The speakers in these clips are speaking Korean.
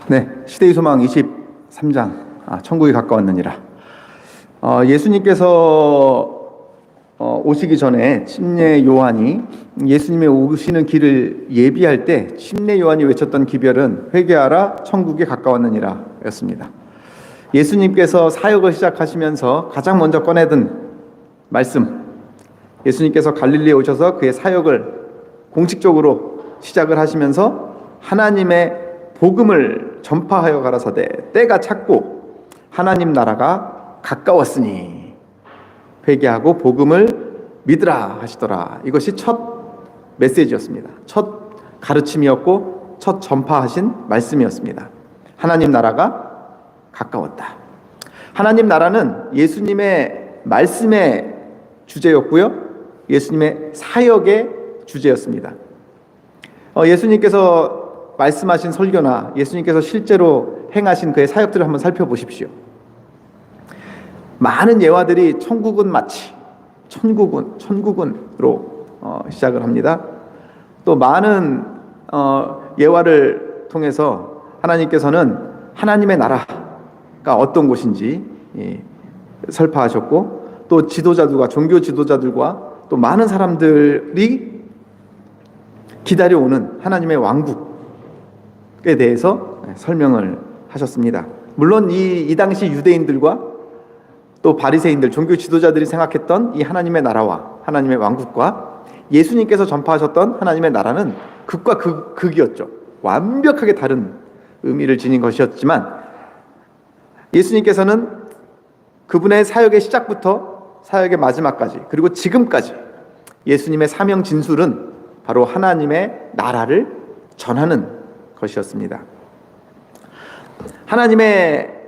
네, 시대의 소망 23장, 천국이 가까웠느니라. 예수님께서 오시기 전에 침례 요한이 예수님의 오시는 길을 예비할 때 침례 요한이 외쳤던 기별은 회개하라 천국이 가까웠느니라 였습니다. 예수님께서 사역을 시작하시면서 가장 먼저 꺼내든 말씀, 예수님께서 갈릴리에 오셔서 그의 사역을 공식적으로 시작을 하시면서 하나님의 복음을 전파하여 가라사대 때가 찼고 하나님 나라가 가까웠으니 회개하고 복음을 믿으라 하시더라. 이것이 첫 메시지였습니다. 첫 가르침이었고 첫 전파하신 말씀이었습니다. 하나님 나라가 가까웠다. 하나님 나라는 예수님의 말씀의 주제였고요, 예수님의 사역의 주제였습니다. 예수님께서 말씀하신 설교나 예수님께서 실제로 행하신 그의 사역들을 한번 살펴보십시오. 많은 예화들이 천국은 마치, 천국은으로 시작을 합니다. 또 많은 예화를 통해서 하나님께서는 하나님의 나라가 어떤 곳인지 설파하셨고, 또 지도자들과 종교 지도자들과 또 많은 사람들이 기다려오는 하나님의 왕국에 대해서 설명을 하셨습니다. 물론 이 당시 유대인들과 또 바리새인들, 종교 지도자들이 생각했던 이 하나님의 나라와 하나님의 왕국과 예수님께서 전파하셨던 하나님의 나라는 극과 극이었죠. 완벽하게 다른 의미를 지닌 것이었지만, 예수님께서는 그분의 사역의 시작부터 사역의 마지막까지, 그리고 지금까지 예수님의 사명 진술은 바로 하나님의 나라를 전하는 것이었습니다. 하나님의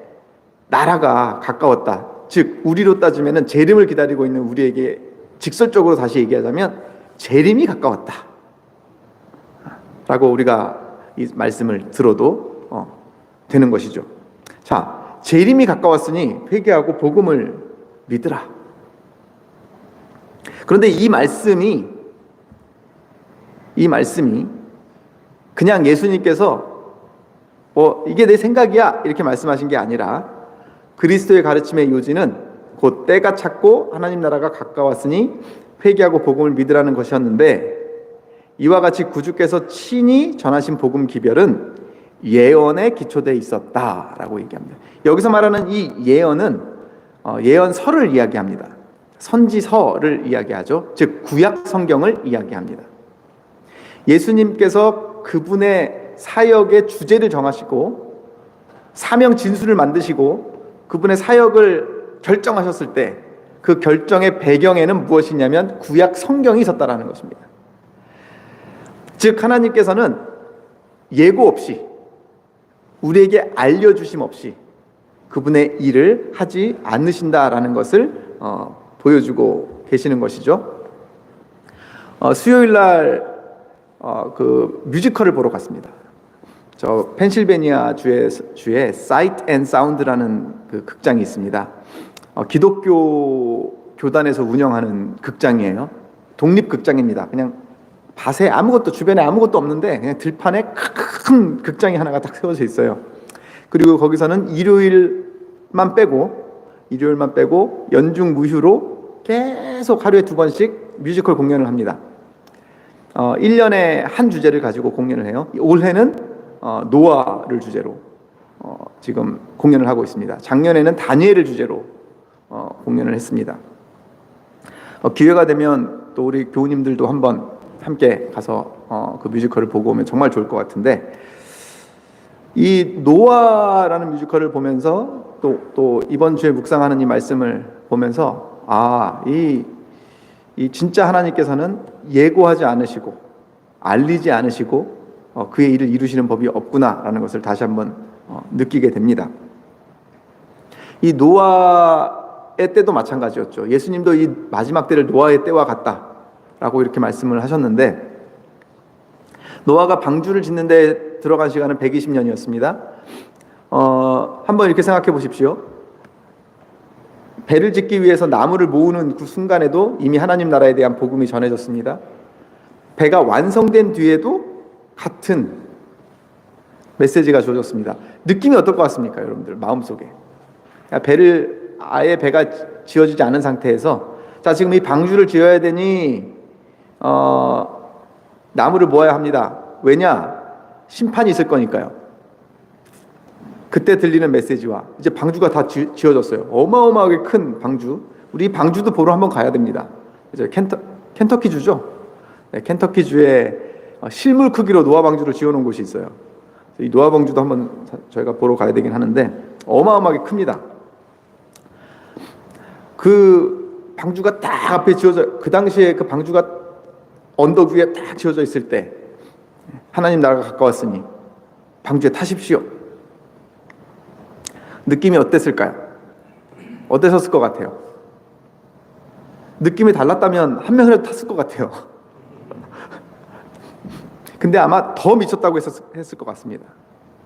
나라가 가까웠다. 즉, 우리로 따지면 재림을 기다리고 있는 우리에게 직설적으로 다시 얘기하자면 재림이 가까웠다 라고 우리가 이 말씀을 들어도 되는 것이죠. 자, 재림이 가까웠으니 회개하고 복음을 믿으라. 그런데 이 말씀이 그냥 예수님께서 이게 내 생각이야 이렇게 말씀하신 게 아니라, 그리스도의 가르침의 요지는 곧 때가 찼고 하나님 나라가 가까웠으니 회개하고 복음을 믿으라는 것이었는데, 이와 같이 구주께서 친히 전하신 복음 기별은 예언에 기초되어 있었다라고 얘기합니다. 여기서 말하는 이 예언은 예언서를 이야기합니다. 선지서를 이야기하죠. 즉 구약 성경을 이야기합니다. 예수님께서 그분의 사역의 주제를 정하시고 사명 진술을 만드시고 그분의 사역을 결정하셨을 때 그 결정의 배경에는 무엇이냐면 구약 성경이 있었다라는 것입니다. 즉 하나님께서는 예고 없이, 우리에게 알려주심 없이 그분의 일을 하지 않으신다라는 것을 보여주고 계시는 것이죠. 수요일날 그 뮤지컬을 보러 갔습니다. 저 펜실베니아 주에 사이트 앤 사운드라는 그 극장이 있습니다. 기독교 교단에서 운영하는 극장이에요. 독립극장입니다. 그냥 밭에 주변에 아무것도 없는데 그냥 들판에 큰 극장이 하나가 딱 세워져 있어요. 그리고 거기서는 일요일만 빼고 연중 무휴로 계속 하루에 2번씩 뮤지컬 공연을 합니다. 1년에 한 주제를 가지고 공연을 해요. 올해는 노아를 주제로 지금 공연을 하고 있습니다. 작년에는 다니엘을 주제로 공연을 했습니다. 기회가 되면 또 우리 교우님들도 한번 함께 가서 그 뮤지컬을 보고 오면 정말 좋을 것 같은데, 이 노아라는 뮤지컬을 보면서 또 이번 주에 묵상하는 이 말씀을 보면서 이 진짜 하나님께서는 예고하지 않으시고 알리지 않으시고 그의 일을 이루시는 법이 없구나라는 것을 다시 한번 느끼게 됩니다. 이 노아의 때도 마찬가지였죠. 예수님도 이 마지막 때를 노아의 때와 같다라고 이렇게 말씀을 하셨는데, 노아가 방주를 짓는 데 들어간 시간은 120년이었습니다. 한번 이렇게 생각해 보십시오. 배를 짓기 위해서 나무를 모으는 그 순간에도 이미 하나님 나라에 대한 복음이 전해졌습니다. 배가 완성된 뒤에도 같은 메시지가 주어졌습니다. 느낌이 어떨 것 같습니까, 여러분들? 마음속에. 아예 배가 지어지지 않은 상태에서, 자, 지금 이 방주를 지어야 되니 나무를 모아야 합니다. 왜냐? 심판이 있을 거니까요. 그때 들리는 메시지와 이제 방주가 다 지어졌어요. 어마어마하게 큰 방주. 우리 방주도 보러 한번 가야 됩니다. 이제 켄터키 주죠. 네, 켄터키 주에 실물 크기로 노아 방주를 지어놓은 곳이 있어요. 이 노아 방주도 한번 저희가 보러 가야 되긴 하는데 어마어마하게 큽니다. 그 방주가 딱 앞에 지어져, 그 당시에 그 방주가 언덕 위에 딱 지어져 있을 때 하나님 나라가 가까웠으니 방주에 타십시오. 느낌이 어땠을까요? 어땠었을 것 같아요? 느낌이 달랐다면 한 명이라도 탔을 것 같아요. 근데 아마 더 미쳤다고 했을 것 같습니다.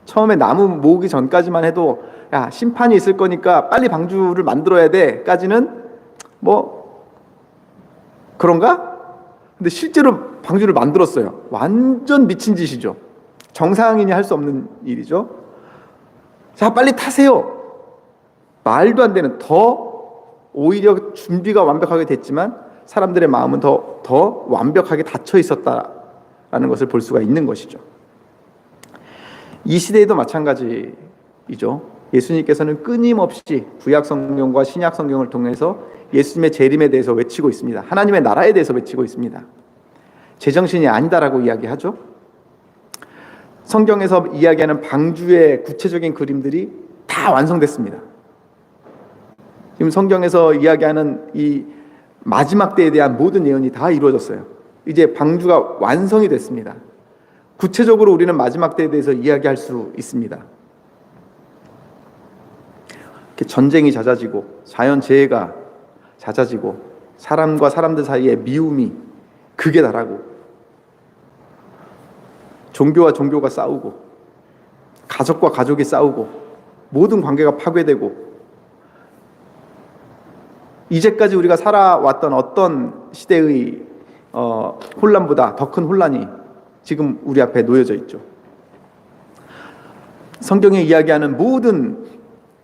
처음에 나무 모으기 전까지만 해도 야, 심판이 있을 거니까 빨리 방주를 만들어야 돼 까지는 뭐 그런가? 근데 실제로 방주를 만들었어요. 완전 미친 짓이죠. 정상인이 할 수 없는 일이죠. 자, 빨리 타세요. 말도 안 되는, 오히려 준비가 완벽하게 됐지만 사람들의 마음은 더 완벽하게 닫혀 있었다라는 것을 볼 수가 있는 것이죠. 이 시대에도 마찬가지이죠. 예수님께서는 끊임없이 구약 성경과 신약 성경을 통해서 예수님의 재림에 대해서 외치고 있습니다. 하나님의 나라에 대해서 외치고 있습니다. 제정신이 아니다라고 이야기하죠. 성경에서 이야기하는 방주의 구체적인 그림들이 다 완성됐습니다. 지금 성경에서 이야기하는 이 마지막 때에 대한 모든 예언이 다 이루어졌어요. 이제 방주가 완성이 됐습니다. 구체적으로 우리는 마지막 때에 대해서 이야기할 수 있습니다. 전쟁이 잦아지고 자연재해가 잦아지고 사람과 사람들 사이에 미움이 극에 달하고 종교와 종교가 싸우고 가족과 가족이 싸우고 모든 관계가 파괴되고 이제까지 우리가 살아왔던 어떤 시대의 혼란보다 더 큰 혼란이 지금 우리 앞에 놓여져 있죠. 성경에 이야기하는 모든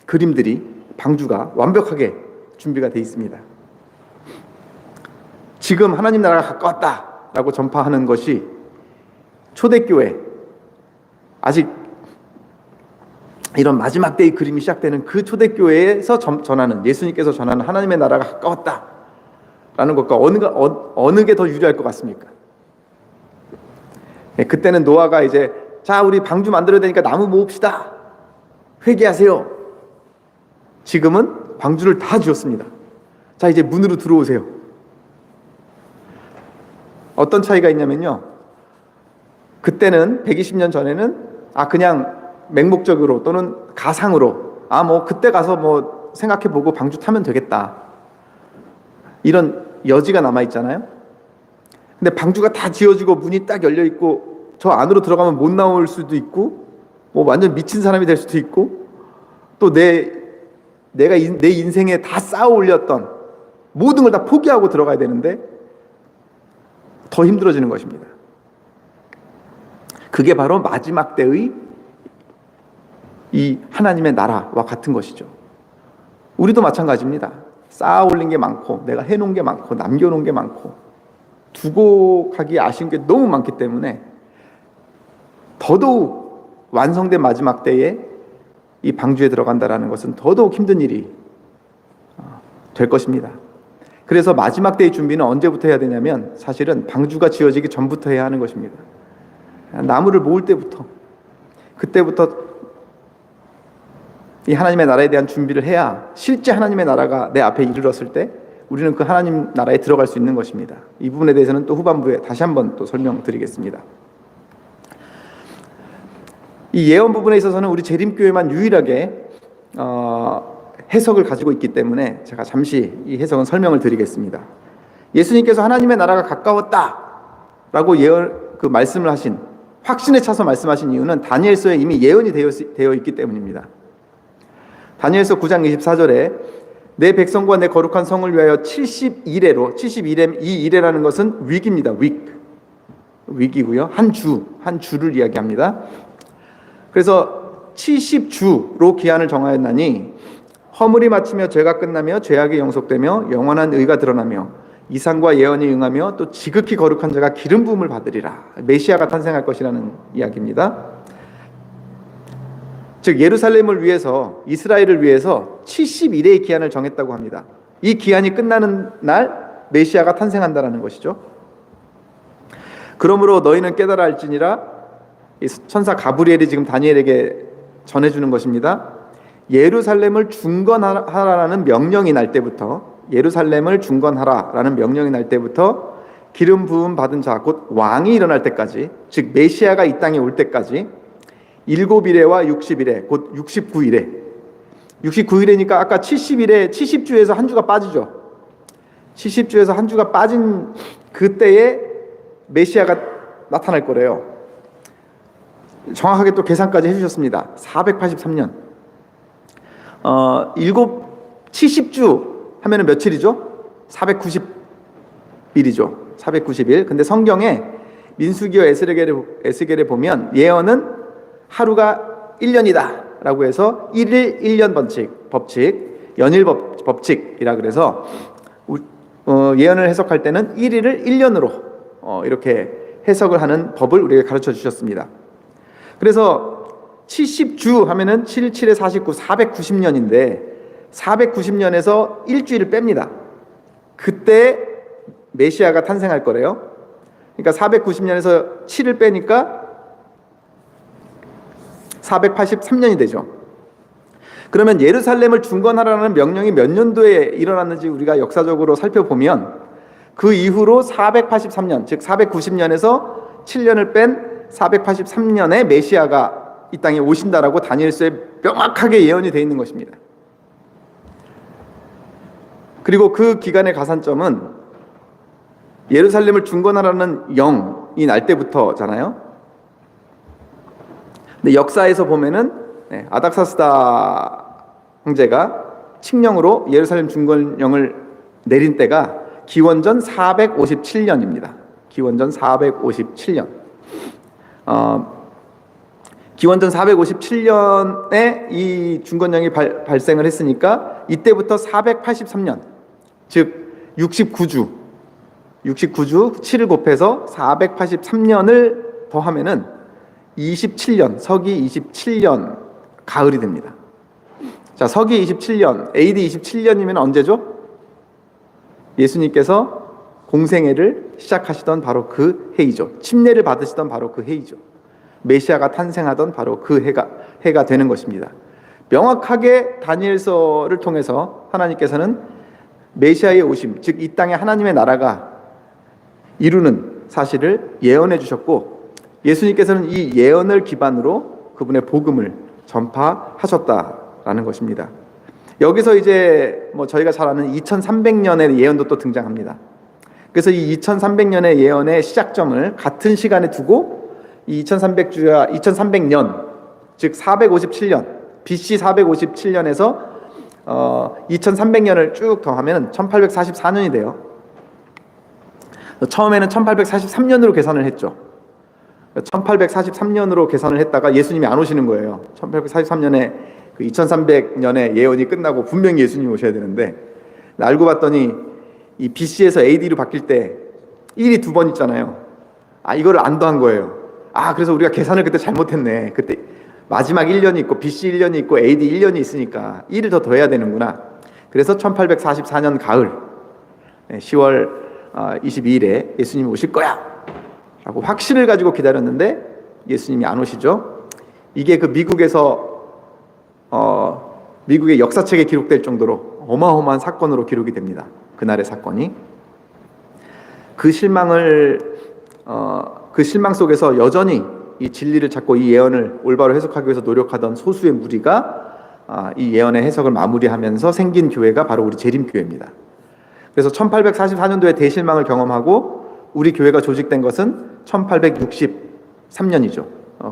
그림들이 방주가 완벽하게 준비가 되어 있습니다. 지금 하나님 나라가 가까웠다라고 전파하는 것이 초대교회, 아직 이런 마지막 때의 그림이 시작되는 그 초대교회에서 전하는, 예수님께서 전하는 하나님의 나라가 가까웠다라는 것과 어느 게 더 유리할 것 같습니까? 네, 그때는 노아가 이제 자, 우리 방주 만들어야 되니까 나무 모읍시다. 회개하세요. 지금은 방주를 다 지었습니다. 자, 이제 문으로 들어오세요. 어떤 차이가 있냐면요. 그때는 120년 전에는 그냥 맹목적으로 또는 가상으로 뭐 그때 가서 뭐 생각해보고 방주 타면 되겠다. 이런 여지가 남아있잖아요. 근데 방주가 다 지어지고 문이 딱 열려있고 저 안으로 들어가면 못 나올 수도 있고 뭐 완전 미친 사람이 될 수도 있고 또 내가 내 인생에 다 쌓아 올렸던 모든 걸 다 포기하고 들어가야 되는데 더 힘들어지는 것입니다. 그게 바로 마지막 때의 이 하나님의 나라와 같은 것이죠. 우리도 마찬가지입니다. 쌓아 올린 게 많고 내가 해놓은 게 많고 남겨놓은 게 많고 두고 가기 아쉬운 게 너무 많기 때문에 더더욱 완성된 마지막 때에 이 방주에 들어간다라는 것은 더더욱 힘든 일이 될 것입니다. 그래서 마지막 때의 준비는 언제부터 해야 되냐면 사실은 방주가 지어지기 전부터 해야 하는 것입니다. 나무를 모을 때부터, 그때부터 이 하나님의 나라에 대한 준비를 해야 실제 하나님의 나라가 내 앞에 이르렀을 때 우리는 그 하나님 나라에 들어갈 수 있는 것입니다. 이 부분에 대해서는 또 후반부에 다시 한번 또 설명드리겠습니다. 이 예언 부분에 있어서는 우리 재림교회만 유일하게 해석을 가지고 있기 때문에 제가 잠시 이 해석은 설명을 드리겠습니다. 예수님께서 하나님의 나라가 가까웠다라고 말씀을 하신, 확신에 차서 말씀하신 이유는 다니엘서에 이미 예언이 되어 있기 때문입니다. 다니엘서 9장 24절에 내 백성과 내 거룩한 성을 위하여 72레로, 72레, 이 이레라는 것은 위기입니다. 위기고요. 한 주를 이야기합니다. 그래서 70주로 기한을 정하였나니 허물이 마치며 죄가 끝나며 죄악이 영속되며 영원한 의가 드러나며 이상과 예언이 응하며 또 지극히 거룩한 자가 기름 부음을 받으리라. 메시아가 탄생할 것이라는 이야기입니다. 즉 예루살렘을 위해서, 이스라엘을 위해서 70일의 기한을 정했다고 합니다. 이 기한이 끝나는 날 메시아가 탄생한다는 것이죠. 그러므로 너희는 깨달아 알지니라, 천사 가브리엘이 지금 다니엘에게 전해주는 것입니다. 예루살렘을 중건하라라는 명령이 날 때부터, 예루살렘을 중건하라라는 명령이 날 때부터 기름 부음 받은 자, 곧 왕이 일어날 때까지, 즉 메시아가 이 땅에 올 때까지 7일에와 60일에, 곧 69일에, 69일이니까 아까 70일에 70주에서 한 주가 빠지죠. 70주에서 한 주가 빠진 그때에 메시아가 나타날 거래요. 정확하게 또 계산까지 해주셨습니다. 483년. 70주 하면은 며칠이죠? 490일이죠. 490일. 근데 성경에 민수기와 에스겔에 보면 예언은 하루가 1년이다 라고 해서 1일 1년 법칙, 연일 법칙이라 그래서 예언을 해석할 때는 1일을 1년으로 이렇게 해석을 하는 법을 우리에게 가르쳐 주셨습니다. 그래서 70주 하면은 7, 7에 49, 490년인데 490년에서 일주일을 뺍니다. 그때 메시아가 탄생할 거래요. 그러니까 490년에서 7을 빼니까 483년이 되죠. 그러면 예루살렘을 중건하라는 명령이 몇 년도에 일어났는지 우리가 역사적으로 살펴보면 그 이후로 483년, 즉 490년에서 7년을 뺀 483년에 메시아가 이 땅에 오신다라고 다니엘서에 명확하게 예언이 되어 있는 것입니다. 그리고 그 기간의 가산점은 예루살렘을 중건하라는 영이 날 때부터잖아요. 근데 역사에서 보면은 아닥사스다 황제가 칙령으로 예루살렘 중건령을 내린 때가 기원전 457년입니다. 기원전 457년. 기원전 457년에 이 중건령이 발생을 했으니까 이때부터 483년, 즉 69주 7을 곱해서 483년을 더하면은 27년, 서기 27년 가을이 됩니다. 자, 서기 27년, AD 27년이면 언제죠? 예수님께서 공생애를 시작하시던 바로 그 해이죠. 침례를 받으시던 바로 그 해이죠. 메시아가 탄생하던 바로 그 해가 되는 것입니다. 명확하게 다니엘서를 통해서 하나님께서는 메시아의 오심, 즉 이 땅에 하나님의 나라가 이루는 사실을 예언해 주셨고, 예수님께서는 이 예언을 기반으로 그분의 복음을 전파하셨다라는 것입니다. 여기서 이제 저희가 잘 아는 2300년의 예언도 또 등장합니다. 그래서 이 2300년의 예언의 시작점을 같은 시간에 두고 이 2300년, 즉 457년, BC 457년에서 2300년을 쭉 더하면 1844년이 돼요. 처음에는 1843년으로 계산을 했죠. 1843년으로 계산을 했다가 예수님이 안 오시는 거예요. 1843년에 그 2300년의 예언이 끝나고 분명히 예수님이 오셔야 되는데, 알고 봤더니 이 BC에서 AD로 바뀔 때 1이 두 번 있잖아요. 이거를 안 더한 거예요. 그래서 우리가 계산을 그때 잘못했네. 그때 마지막 1년이 있고 BC 1년이 있고 AD 1년이 있으니까 1을 더 더해야 되는구나. 그래서 1844년 가을 10월 22일에 예수님이 오실 거야 라고 확신을 가지고 기다렸는데 예수님이 안 오시죠. 이게 그 미국의 역사책에 기록될 정도로 어마어마한 사건으로 기록이 됩니다. 그날의 사건이. 그 실망 속에서 여전히 이 진리를 찾고 이 예언을 올바로 해석하기 위해서 노력하던 소수의 무리가 이 예언의 해석을 마무리하면서 생긴 교회가 바로 우리 재림교회입니다. 그래서 1844년도에 대실망을 경험하고 우리 교회가 조직된 것은 1863년이죠.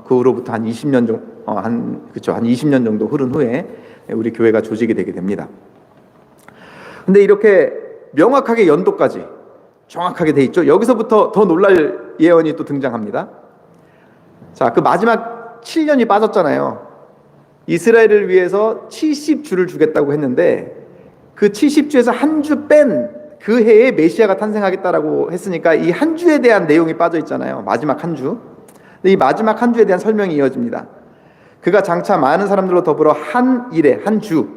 그 후로부터 한 20년 정도, 한 20년 정도 흐른 후에 우리 교회가 조직이 되게 됩니다. 근데 이렇게 명확하게 연도까지 정확하게 돼 있죠. 여기서부터 더 놀랄 예언이 또 등장합니다. 자, 그 마지막 7년이 빠졌잖아요. 이스라엘을 위해서 70주를 주겠다고 했는데 그 70주에서 한 주 뺀 그 해에 메시아가 탄생하겠다라고 했으니까 이 한 주에 대한 내용이 빠져 있잖아요. 마지막 한 주. 근데 이 마지막 한 주에 대한 설명이 이어집니다. 그가 장차 많은 사람들로 더불어 한 일에 한 주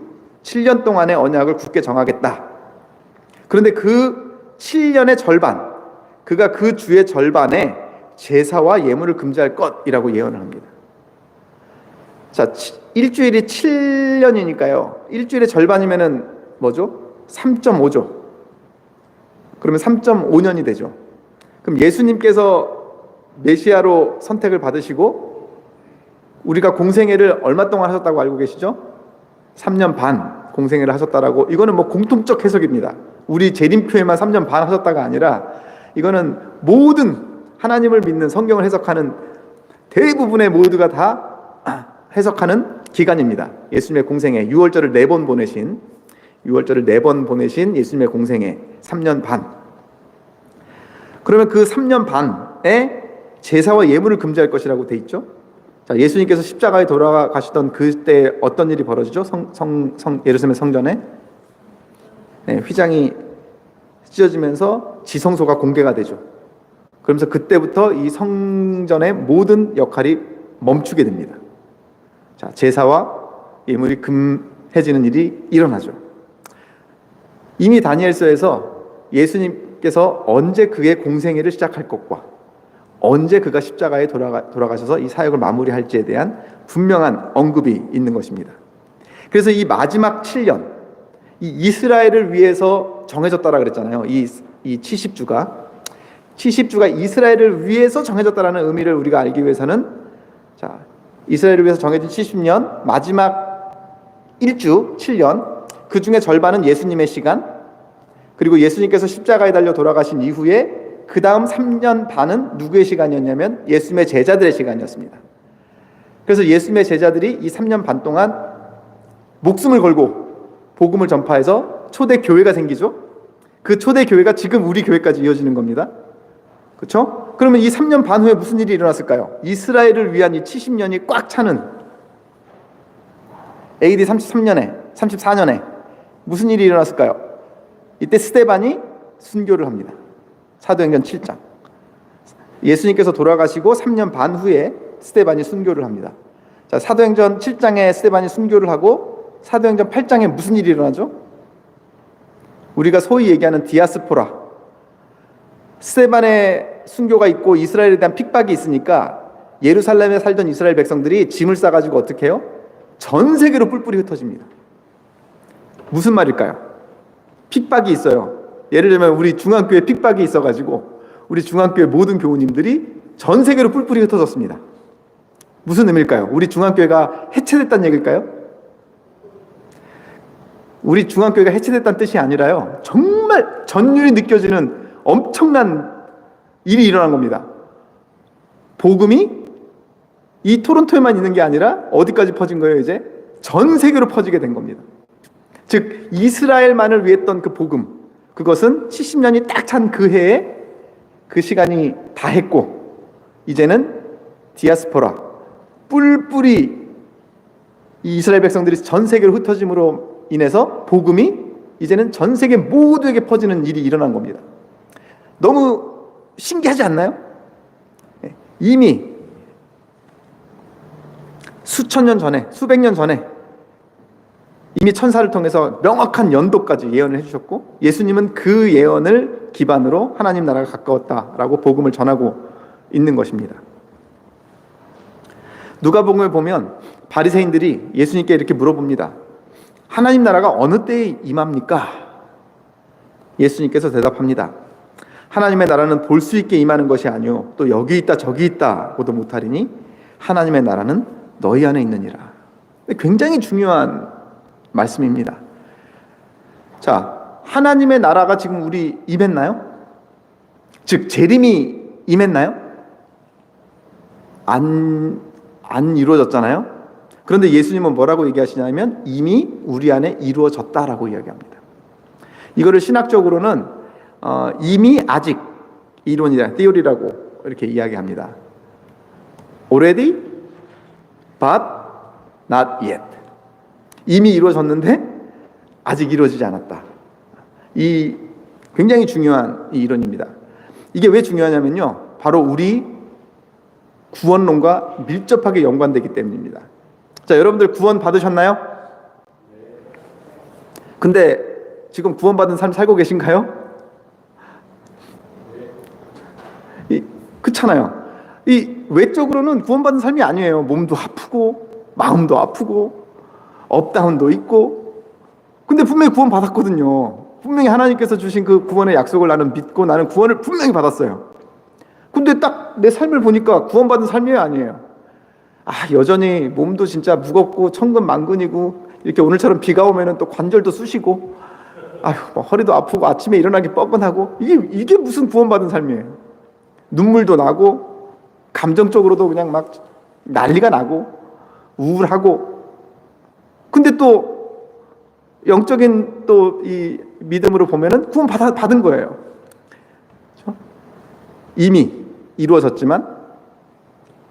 7년 동안의 언약을 굳게 정하겠다. 그런데 그 7년의 절반, 그가 그 주의 절반에 제사와 예물을 금지할 것이라고 예언을 합니다. 자, 일주일이 7년이니까요. 일주일의 절반이면은 뭐죠? 3.5죠. 그러면 3.5년이 되죠. 그럼 예수님께서 메시아로 선택을 받으시고 우리가 공생애를 얼마 동안 하셨다고 알고 계시죠? 3년 반 공생애를 하셨다라고. 이거는 뭐 공통적 해석입니다. 우리 재림표에만 3년 반 하셨다가 아니라 이거는 모든 하나님을 믿는 성경을 해석하는 대부분의 모두가 다 해석하는 기간입니다. 예수님의 공생애 6월절을 4번 보내신 예수님의 공생애 3년 반. 그러면 그 3년 반에 제사와 예물을 금지할 것이라고 돼 있죠. 자, 예수님께서 십자가에 돌아가시던 그때 어떤 일이 벌어지죠? 예루살렘 성전에 휘장이 찢어지면서 지성소가 공개가 되죠. 그러면서 그때부터 이 성전의 모든 역할이 멈추게 됩니다. 자, 제사와 예물이 금해지는 일이 일어나죠. 이미 다니엘서에서 예수님께서 언제 그의 공생애를 시작할 것과 언제 그가 십자가에 돌아가셔서 이 사역을 마무리할지에 대한 분명한 언급이 있는 것입니다. 그래서 이 마지막 7년, 이 이스라엘을 위해서 정해졌다라 그랬잖아요. 이 70주가 이스라엘을 위해서 정해졌다라는 의미를 우리가 알기 위해서는, 자, 이스라엘을 위해서 정해진 70년 마지막 1주 7년, 그 중에 절반은 예수님의 시간, 그리고 예수님께서 십자가에 달려 돌아가신 이후에 그 다음 3년 반은 누구의 시간이었냐면 예수님의 제자들의 시간이었습니다. 그래서 예수님의 제자들이 이 3년 반 동안 목숨을 걸고 복음을 전파해서 초대 교회가 생기죠. 그 초대 교회가 지금 우리 교회까지 이어지는 겁니다. 그렇죠? 그러면 이 3년 반 후에 무슨 일이 일어났을까요? 이스라엘을 위한 이 70년이 꽉 차는 AD 34년에 무슨 일이 일어났을까요? 이때 스데반이 순교를 합니다. 사도행전 7장. 예수님께서 돌아가시고 3년 반 후에 스데반이 순교를 합니다. 자, 사도행전 7장에 스데반이 순교를 하고 사도행전 8장에 무슨 일이 일어나죠? 우리가 소위 얘기하는 디아스포라. 스데반의 순교가 있고 이스라엘에 대한 핍박이 있으니까 예루살렘에 살던 이스라엘 백성들이 짐을 싸가지고 어떻게 해요? 전 세계로 뿔뿔이 흩어집니다. 무슨 말일까요? 핍박이 있어요. 예를 들면 우리 중앙교회 핍박이 있어가지고 우리 중앙교회 모든 교우님들이 전 세계로 뿔뿔이 흩어졌습니다. 무슨 의미일까요? 우리 중앙교회가 해체됐다는 얘기일까요? 우리 중앙교회가 해체됐다는 뜻이 아니라요, 정말 전율이 느껴지는 엄청난 일이 일어난 겁니다. 복음이 이 토론토에만 있는 게 아니라 어디까지 퍼진 거예요? 이제 전 세계로 퍼지게 된 겁니다. 즉 이스라엘만을 위했던 그 복음, 그것은 70년이 딱 찬 그 해에 그 시간이 다 했고 이제는 디아스포라, 뿔뿔이 이 이스라엘 백성들이 전 세계로 흩어짐으로 인해서 복음이 이제는 전 세계 모두에게 퍼지는 일이 일어난 겁니다. 너무 신기하지 않나요? 이미 수천 년 전에, 수백 년 전에 이미 천사를 통해서 명확한 연도까지 예언을 해주셨고 예수님은 그 예언을 기반으로 하나님 나라가 가까웠다라고 복음을 전하고 있는 것입니다. 누가복음을 보면 바리새인들이 예수님께 이렇게 물어봅니다. 하나님 나라가 어느 때에 임합니까? 예수님께서 대답합니다. 하나님의 나라는 볼 수 있게 임하는 것이 아니요 또 여기 있다 저기 있다고도 못하리니 하나님의 나라는 너희 안에 있느니라. 굉장히 중요한 말씀입니다. 자, 하나님의 나라가 지금 우리 임했나요? 즉 재림이 임했나요? 안 이루어졌잖아요. 그런데 예수님은 뭐라고 얘기하시냐면 이미 우리 안에 이루어졌다라고 이야기합니다. 이거를 신학적으로는 이미 아직 이론이라, theory라고 이렇게 이야기합니다. already but not yet. 이미 이루어졌는데 아직 이루어지지 않았다. 이 굉장히 중요한 이 이론입니다. 이게 왜 중요하냐면요, 바로 우리 구원론과 밀접하게 연관되기 때문입니다. 자, 여러분들 구원 받으셨나요? 근데 지금 구원받은 삶 살고 계신가요? 그렇잖아요. 이 외적으로는 구원받은 삶이 아니에요. 몸도 아프고 마음도 아프고 업다운도 있고. 근데 분명히 구원 받았거든요. 분명히 하나님께서 주신 그 구원의 약속을 나는 믿고 나는 구원을 분명히 받았어요. 근데 딱 내 삶을 보니까 구원받은 삶이 아니에요. 여전히 몸도 진짜 무겁고 천근만근이고, 이렇게 오늘처럼 비가 오면은 또 관절도 쑤시고, 허리도 아프고 아침에 일어나기 뻐근하고, 이게 무슨 구원받은 삶이에요. 눈물도 나고 감정적으로도 그냥 막 난리가 나고 우울하고. 근데 또 영적인 또 이 믿음으로 보면은 구원 받은 거예요. 그렇죠? 이미 이루어졌지만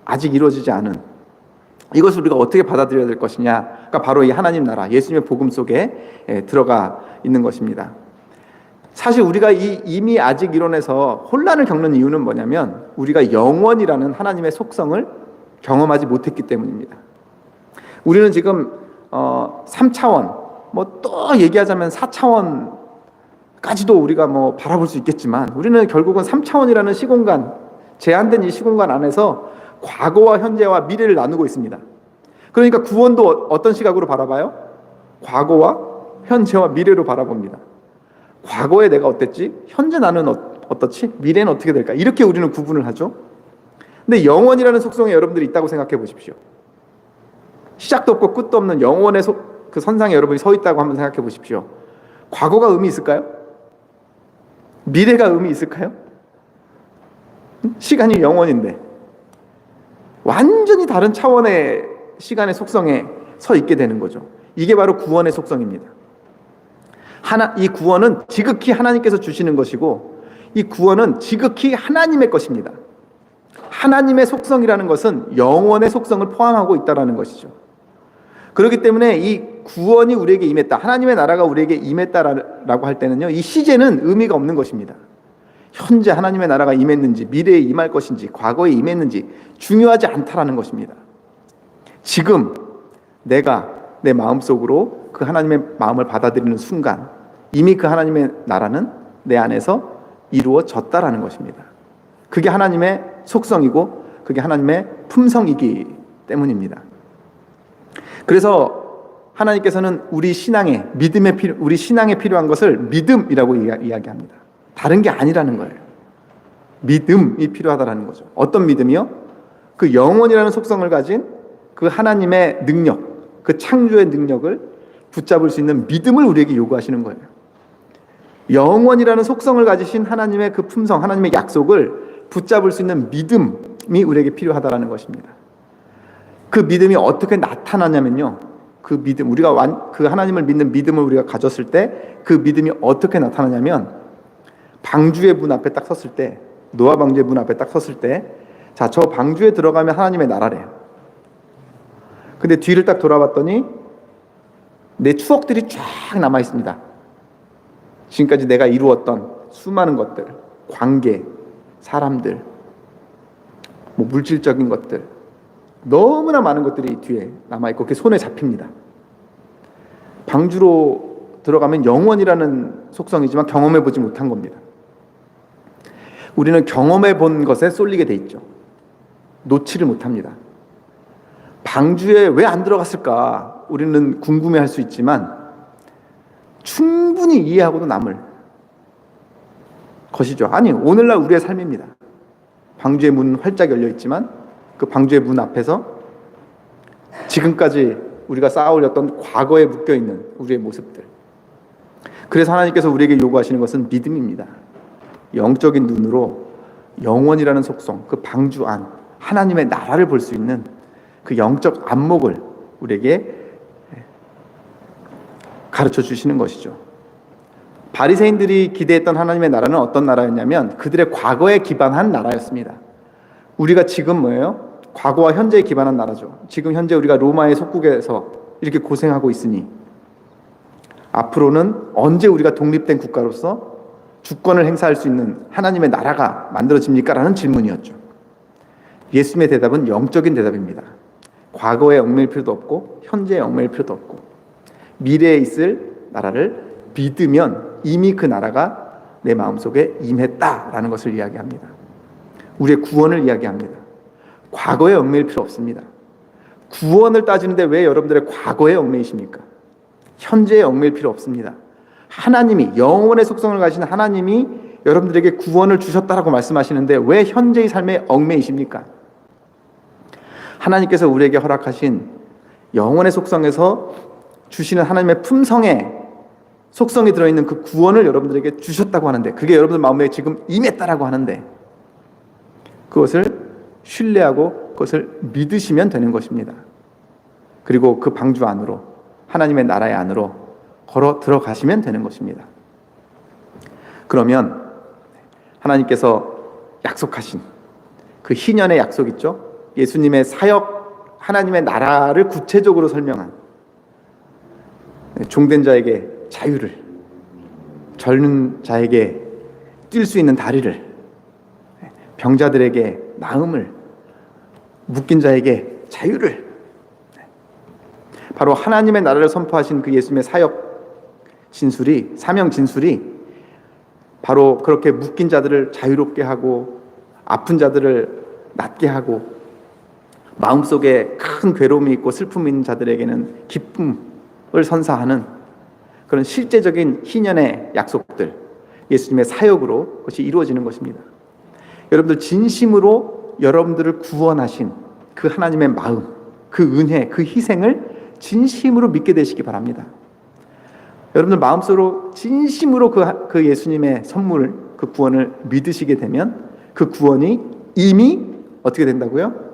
아직 이루어지지 않은 이것을 우리가 어떻게 받아들여야 될 것이냐가 바로 이 하나님 나라, 예수님의 복음 속에 들어가 있는 것입니다. 사실 우리가 이미 아직 이론에서 혼란을 겪는 이유는 뭐냐면 우리가 영원이라는 하나님의 속성을 경험하지 못했기 때문입니다. 우리는 지금 3차원, 또 얘기하자면 4차원까지도 우리가 바라볼 수 있겠지만, 우리는 결국은 3차원이라는 시공간, 제한된 이 시공간 안에서 과거와 현재와 미래를 나누고 있습니다. 그러니까 구원도 어떤 시각으로 바라봐요? 과거와 현재와 미래로 바라봅니다. 과거에 내가 어땠지? 현재 나는 어떻지? 미래는 어떻게 될까? 이렇게 우리는 구분을 하죠. 근데 영원이라는 속성에 여러분들이 있다고 생각해 보십시오. 시작도 없고 끝도 없는 영원의 그 선상에 여러분이 서 있다고 한번 생각해 보십시오. 과거가 의미 있을까요? 미래가 의미 있을까요? 시간이 영원인데 완전히 다른 차원의 시간의 속성에 서 있게 되는 거죠. 이게 바로 구원의 속성입니다. 이 구원은 지극히 하나님께서 주시는 것이고, 이 구원은 지극히 하나님의 것입니다. 하나님의 속성이라는 것은 영원의 속성을 포함하고 있다는 것이죠. 그렇기 때문에 이 구원이 우리에게 임했다, 하나님의 나라가 우리에게 임했다라고 할 때는요, 이 시제는 의미가 없는 것입니다. 현재 하나님의 나라가 임했는지, 미래에 임할 것인지, 과거에 임했는지 중요하지 않다라는 것입니다. 지금 내가 내 마음속으로 그 하나님의 마음을 받아들이는 순간 이미 그 하나님의 나라는 내 안에서 이루어졌다라는 것입니다. 그게 하나님의 속성이고 그게 하나님의 품성이기 때문입니다. 그래서 하나님께서는 우리 신앙에 필요한 것을 믿음이라고 이야기합니다. 다른 게 아니라는 거예요. 믿음이 필요하다라는 거죠. 어떤 믿음이요? 그 영원이라는 속성을 가진 그 하나님의 능력, 그 창조의 능력을 붙잡을 수 있는 믿음을 우리에게 요구하시는 거예요. 영원이라는 속성을 가지신 하나님의 그 품성, 하나님의 약속을 붙잡을 수 있는 믿음이 우리에게 필요하다라는 것입니다. 그 믿음이 어떻게 나타나냐면요, 그 믿음, 우리가 그 하나님을 믿는 믿음을 우리가 가졌을 때 그 믿음이 어떻게 나타나냐면, 방주의 문 앞에 딱 섰을 때, 노아 방주의 문 앞에 딱 섰을 때, 자, 저 방주에 들어가면 하나님의 나라래요. 근데 뒤를 딱 돌아봤더니 내 추억들이 쫙 남아 있습니다. 지금까지 내가 이루었던 수많은 것들, 관계, 사람들, 물질적인 것들, 너무나 많은 것들이 뒤에 남아 있고 그게 손에 잡힙니다. 방주로 들어가면 영원이라는 속성이지만 경험해 보지 못한 겁니다. 우리는 경험해 본 것에 쏠리게 돼 있죠. 놓지를 못합니다. 방주에 왜 안 들어갔을까? 우리는 궁금해할 수 있지만 충분히 이해하고도 남을 것이죠. 아니, 오늘날 우리의 삶입니다. 방주의 문 활짝 열려 있지만 그 방주의 문 앞에서 지금까지 우리가 쌓아올렸던 과거에 묶여있는 우리의 모습들. 그래서 하나님께서 우리에게 요구하시는 것은 믿음입니다. 영적인 눈으로 영원이라는 속성, 그 방주 안, 하나님의 나라를 볼 수 있는 그 영적 안목을 우리에게 가르쳐 주시는 것이죠. 바리새인들이 기대했던 하나님의 나라는 어떤 나라였냐면 그들의 과거에 기반한 나라였습니다. 우리가 지금 뭐예요? 과거와 현재에 기반한 나라죠. 지금 현재 우리가 로마의 속국에서 이렇게 고생하고 있으니 앞으로는 언제 우리가 독립된 국가로서 주권을 행사할 수 있는 하나님의 나라가 만들어집니까? 라는 질문이었죠. 예수님의 대답은 영적인 대답입니다. 과거에 얽매일 필요도 없고 현재에 얽매일 필요도 없고 미래에 있을 나라를 믿으면 이미 그 나라가 내 마음속에 임했다라는 것을 이야기합니다. 우리의 구원을 이야기합니다. 과거에 얽매일 필요 없습니다. 구원을 따지는데 왜 여러분들의 과거에 얽매이십니까? 현재에 얽매일 필요 없습니다. 하나님이, 영원의 속성을 가진 하나님이 여러분들에게 구원을 주셨다라고 말씀하시는데 왜 현재의 삶에 얽매이십니까? 하나님께서 우리에게 허락하신 영원의 속성에서 주시는 하나님의 품성에 속성이 들어있는 그 구원을 여러분들에게 주셨다고 하는데, 그게 여러분들 마음에 지금 임했다라고 하는데, 그것을 신뢰하고 그것을 믿으시면 되는 것입니다. 그리고 그 방주 안으로, 하나님의 나라의 안으로 걸어 들어가시면 되는 것입니다. 그러면 하나님께서 약속하신 그 희년의 약속 있죠? 예수님의 사역, 하나님의 나라를 구체적으로 설명한, 종된 자에게 자유를, 젊은 자에게 뛸 수 있는 다리를, 병자들에게 나음을, 묶인 자에게 자유를, 바로 하나님의 나라를 선포하신 그 예수님의 사역 진술이, 사명 진술이 바로 그렇게 묶인 자들을 자유롭게 하고 아픈 자들을 낫게 하고 마음속에 큰 괴로움이 있고 슬픔이 있는 자들에게는 기쁨을 선사하는 그런 실제적인 희년의 약속들, 예수님의 사역으로 그것이 이루어지는 것입니다. 여러분들 진심으로 여러분들을 구원하신 그 하나님의 마음, 그 은혜, 그 희생을 진심으로 믿게 되시기 바랍니다. 여러분들 마음속으로 진심으로 그 예수님의 선물, 그 구원을 믿으시게 되면 그 구원이 이미 어떻게 된다고요?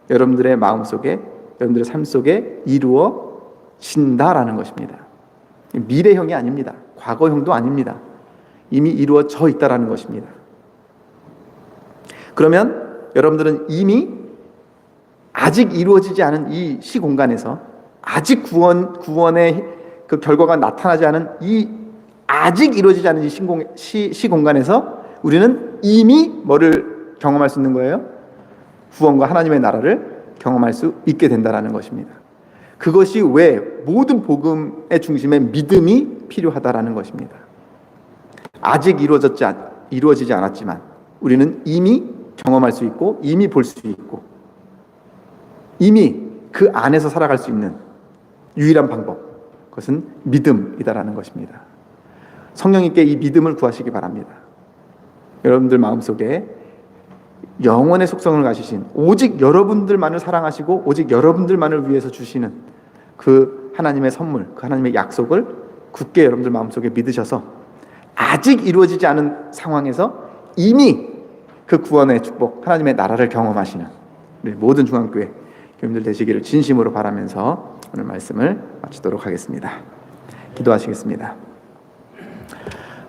여러분들의 마음속에, 여러분들의 삶 속에 이루어진다라는 것입니다. 미래형이 아닙니다. 과거형도 아닙니다. 이미 이루어져 있다라는 것입니다. 그러면 여러분들은 이미 아직 이루어지지 않은 이 시공간에서, 아직 구원의 그 결과가 나타나지 않은 이 아직 이루어지지 않은 이 시공간에서 우리는 이미 뭐를 경험할 수 있는 거예요? 구원과 하나님의 나라를 경험할 수 있게 된다는 것입니다. 그것이 왜 모든 복음의 중심에 믿음이 필요하다라는 것입니다. 아직 이루어지지 않았지만 우리는 이미 경험할 수 있고 이미 볼 수 있고 이미 그 안에서 살아갈 수 있는 유일한 방법, 그것은 믿음이다라는 것입니다. 성령님께 이 믿음을 구하시기 바랍니다. 여러분들 마음속에 영원의 속성을 가지신, 오직 여러분들만을 사랑하시고 오직 여러분들만을 위해서 주시는 그 하나님의 선물, 그 하나님의 약속을 굳게 여러분들 마음속에 믿으셔서 아직 이루어지지 않은 상황에서 이미 그 구원의 축복, 하나님의 나라를 경험하시는 우리 모든 중앙교회 교인들 되시기를 진심으로 바라면서 오늘 말씀을 마치도록 하겠습니다. 기도하시겠습니다.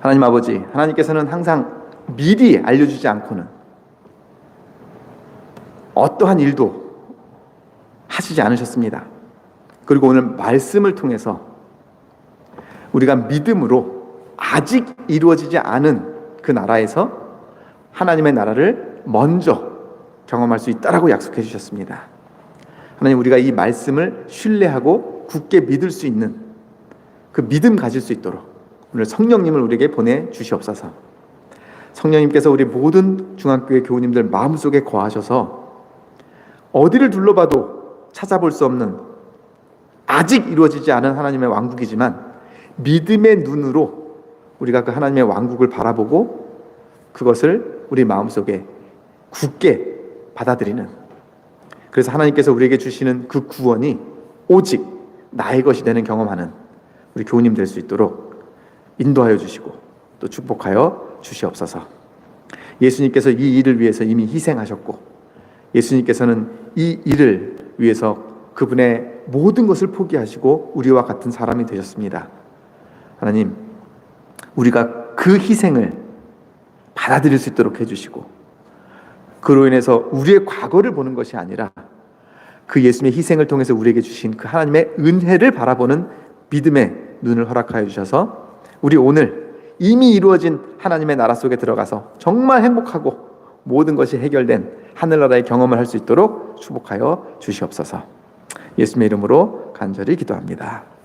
하나님 아버지, 하나님께서는 항상 미리 알려주지 않고는 어떠한 일도 하시지 않으셨습니다. 그리고 오늘 말씀을 통해서 우리가 믿음으로 아직 이루어지지 않은 그 나라에서 하나님의 나라를 먼저 경험할 수 있다라고 약속해 주셨습니다. 하나님, 우리가 이 말씀을 신뢰하고 굳게 믿을 수 있는 그 믿음 가질 수 있도록 오늘 성령님을 우리에게 보내주시옵소서. 성령님께서 우리 모든 중앙교회 교우님들 마음속에 거하셔서 어디를 둘러봐도 찾아볼 수 없는 아직 이루어지지 않은 하나님의 왕국이지만 믿음의 눈으로 우리가 그 하나님의 왕국을 바라보고 그것을 우리 마음속에 굳게 받아들이는, 그래서 하나님께서 우리에게 주시는 그 구원이 오직 나의 것이 되는 경험하는 우리 교우님 될 수 있도록 인도하여 주시고 또 축복하여 주시옵소서. 예수님께서 이 일을 위해서 이미 희생하셨고 예수님께서는 이 일을 위해서 그분의 모든 것을 포기하시고 우리와 같은 사람이 되셨습니다. 하나님, 우리가 그 희생을 받아들일 수 있도록 해주시고 그로 인해서 우리의 과거를 보는 것이 아니라 그 예수님의 희생을 통해서 우리에게 주신 그 하나님의 은혜를 바라보는 믿음의 눈을 허락하여 주셔서 우리 오늘 이미 이루어진 하나님의 나라 속에 들어가서 정말 행복하고 모든 것이 해결된 하늘나라의 경험을 할 수 있도록 축복하여 주시옵소서. 예수님의 이름으로 간절히 기도합니다.